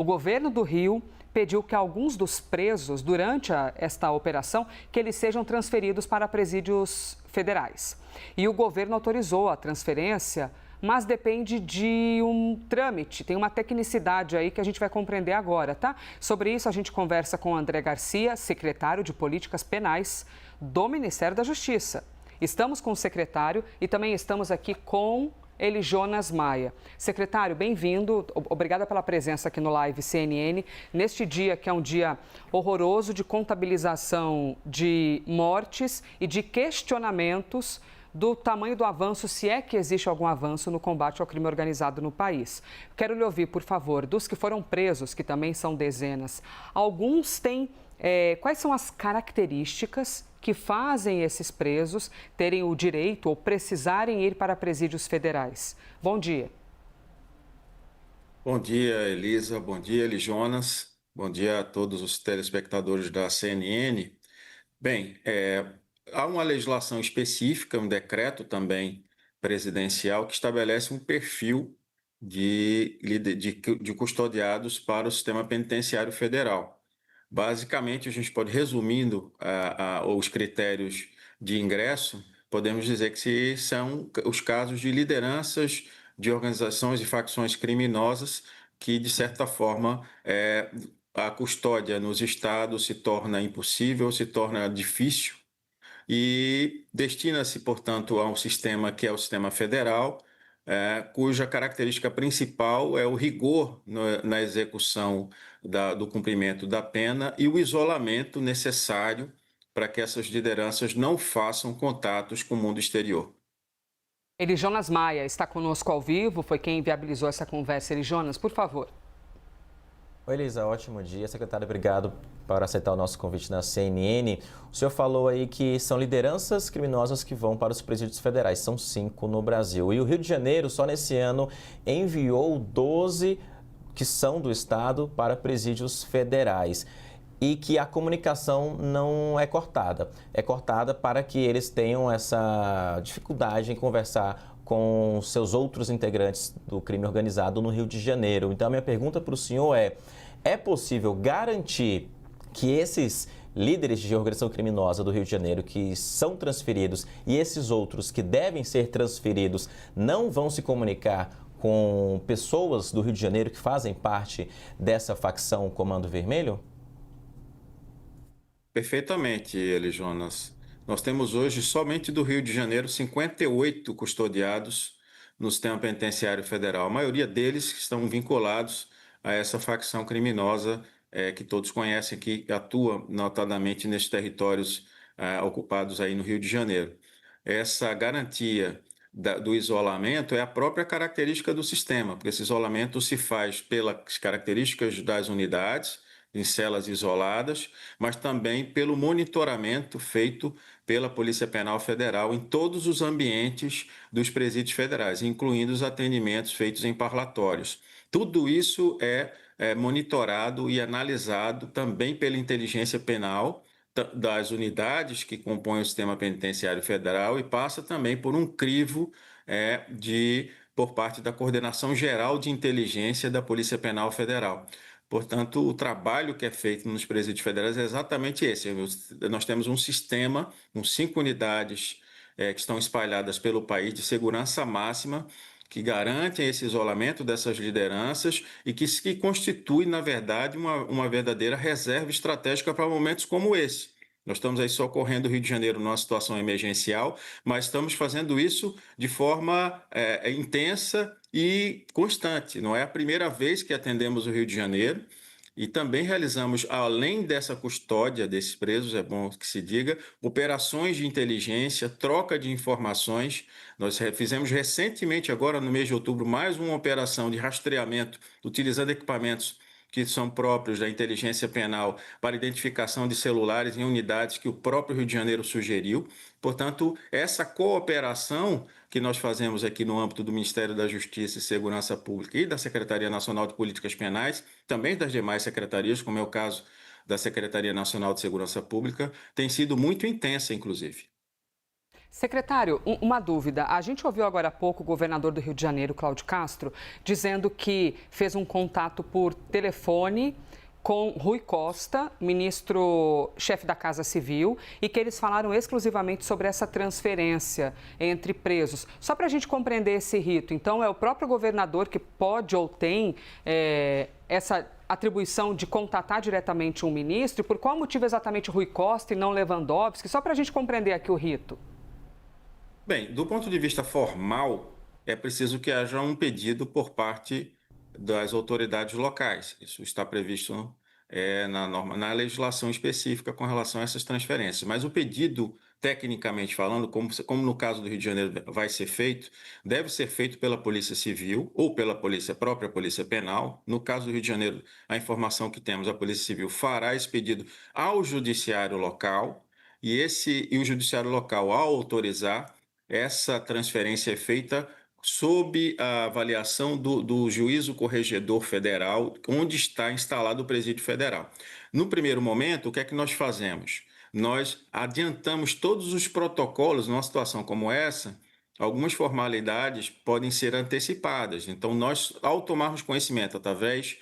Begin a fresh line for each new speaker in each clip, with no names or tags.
O governo do Rio pediu que alguns dos presos durante esta operação que eles sejam transferidos para presídios federais. E o governo autorizou a transferência, mas depende de um trâmite, tem uma tecnicidade aí que a gente vai compreender agora, tá? Sobre isso a gente conversa com André Garcia, secretário de Políticas Penais do Ministério da Justiça. Estamos com o secretário e também estamos aqui com Jonas Maia. Secretário, bem-vindo. Obrigada pela presença aqui no Live CNN. Neste dia, que é um dia horroroso de contabilização de mortes e de questionamentos do tamanho do avanço, se é que existe algum avanço no combate ao crime organizado no país. Quero lhe ouvir, por favor, dos que foram presos, que também são dezenas. Alguns têm... quais são as características que fazem esses presos terem o direito ou precisarem ir para presídios federais? Bom dia.
Bom dia, Elisa. Bom dia, Jonas. Bom dia a todos os telespectadores da CNN. Bem, há uma legislação específica, um decreto também presidencial que estabelece um perfil de custodiados para o sistema penitenciário federal. Basicamente, a gente pode, resumindo os critérios de ingresso, podemos dizer que são os casos de lideranças de organizações e facções criminosas que, de certa forma, a custódia nos estados se torna impossível, se torna difícil e destina-se, portanto, a um sistema que é o sistema federal, cuja característica principal é o rigor na execução do cumprimento da pena e o isolamento necessário para que essas lideranças não façam contatos com o mundo exterior.
Jonas Maia está conosco ao vivo, foi quem viabilizou essa conversa. Jonas, por favor.
Oi, Elisa, ótimo dia. Secretário, obrigado por aceitar o nosso convite na CNN. O senhor falou aí que são lideranças criminosas que vão para os presídios federais, são 5 no Brasil. E o Rio de Janeiro, só nesse ano, enviou 12 que são do estado para presídios federais. E que a comunicação não é cortada. É cortada para que eles tenham essa dificuldade em conversar com seus outros integrantes do crime organizado no Rio de Janeiro. Então, a minha pergunta para o senhor é possível garantir que esses líderes de organização criminosa do Rio de Janeiro que são transferidos e esses outros que devem ser transferidos não vão se comunicar com pessoas do Rio de Janeiro que fazem parte dessa facção Comando Vermelho?
Perfeitamente, Jonas. Nós temos hoje, somente do Rio de Janeiro, 58 custodiados no sistema penitenciário federal. A maioria deles estão vinculados a essa facção criminosa que todos conhecem, que atua notadamente nesses territórios ocupados aí no Rio de Janeiro. Essa garantia do isolamento é a própria característica do sistema, porque esse isolamento se faz pelas características das unidades, em celas isoladas, mas também pelo monitoramento feito pela Polícia Penal Federal em todos os ambientes dos presídios federais, incluindo os atendimentos feitos em parlatórios. Tudo isso é monitorado e analisado também pela inteligência penal das unidades que compõem o sistema penitenciário federal e passa também por um crivo por parte da Coordenação Geral de Inteligência da Polícia Penal Federal. Portanto, o trabalho que é feito nos presídios federais é exatamente esse. Nós temos um sistema com 5 unidades que estão espalhadas pelo país de segurança máxima, que garantem esse isolamento dessas lideranças e que constitui, na verdade, uma verdadeira reserva estratégica para momentos como esse. Nós estamos aí socorrendo o Rio de Janeiro numa situação emergencial, mas estamos fazendo isso de forma intensa e constante. Não é a primeira vez que atendemos o Rio de Janeiro e também realizamos, além dessa custódia desses presos, é bom que se diga, operações de inteligência, troca de informações. Nós fizemos recentemente, agora no mês de outubro, mais uma operação de rastreamento utilizando equipamentos que são próprios da inteligência penal para identificação de celulares em unidades que o próprio Rio de Janeiro sugeriu. Portanto, essa cooperação que nós fazemos aqui no âmbito do Ministério da Justiça e Segurança Pública e da Secretaria Nacional de Políticas Penais, também das demais secretarias, como é o caso da Secretaria Nacional de Segurança Pública, tem sido muito intensa, inclusive.
Secretário, uma dúvida. A gente ouviu agora há pouco o governador do Rio de Janeiro, Cláudio Castro, dizendo que fez um contato por telefone com Rui Costa, ministro-chefe da Casa Civil, e que eles falaram exclusivamente sobre essa transferência entre presos. Só para a gente compreender esse rito, então é o próprio governador que pode ou tem essa atribuição de contatar diretamente um ministro? Por qual motivo exatamente Rui Costa e não Lewandowski? Só para a gente compreender aqui o rito.
Bem, do ponto de vista formal, é preciso que haja um pedido por parte das autoridades locais. Isso está previsto na legislação específica com relação a essas transferências. Mas o pedido, tecnicamente falando, como no caso do Rio de Janeiro vai ser feito, deve ser feito pela Polícia Civil ou pela própria Polícia Penal. No caso do Rio de Janeiro, a informação que temos, a Polícia Civil fará esse pedido ao Judiciário local e o Judiciário local, ao autorizar, essa transferência é feita sob a avaliação do Juízo Corregedor Federal, onde está instalado o Presídio Federal. No primeiro momento, o que é que nós fazemos? Nós adiantamos todos os protocolos numa situação como essa. Algumas formalidades podem ser antecipadas. Então, nós, ao tomarmos conhecimento através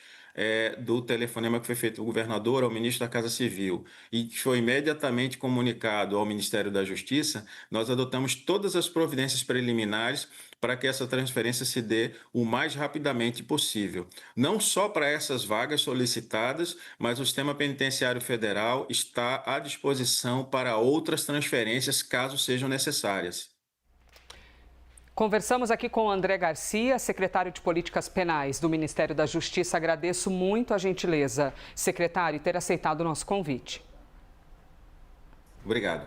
do telefonema que foi feito do governador ao ministro da Casa Civil e que foi imediatamente comunicado ao Ministério da Justiça, nós adotamos todas as providências preliminares para que essa transferência se dê o mais rapidamente possível. Não só para essas vagas solicitadas, mas o Sistema Penitenciário Federal está à disposição para outras transferências, caso sejam necessárias.
Conversamos aqui com o André Garcia, secretário de Políticas Penais do Ministério da Justiça. Agradeço muito a gentileza, secretário, ter aceitado o nosso convite.
Obrigado.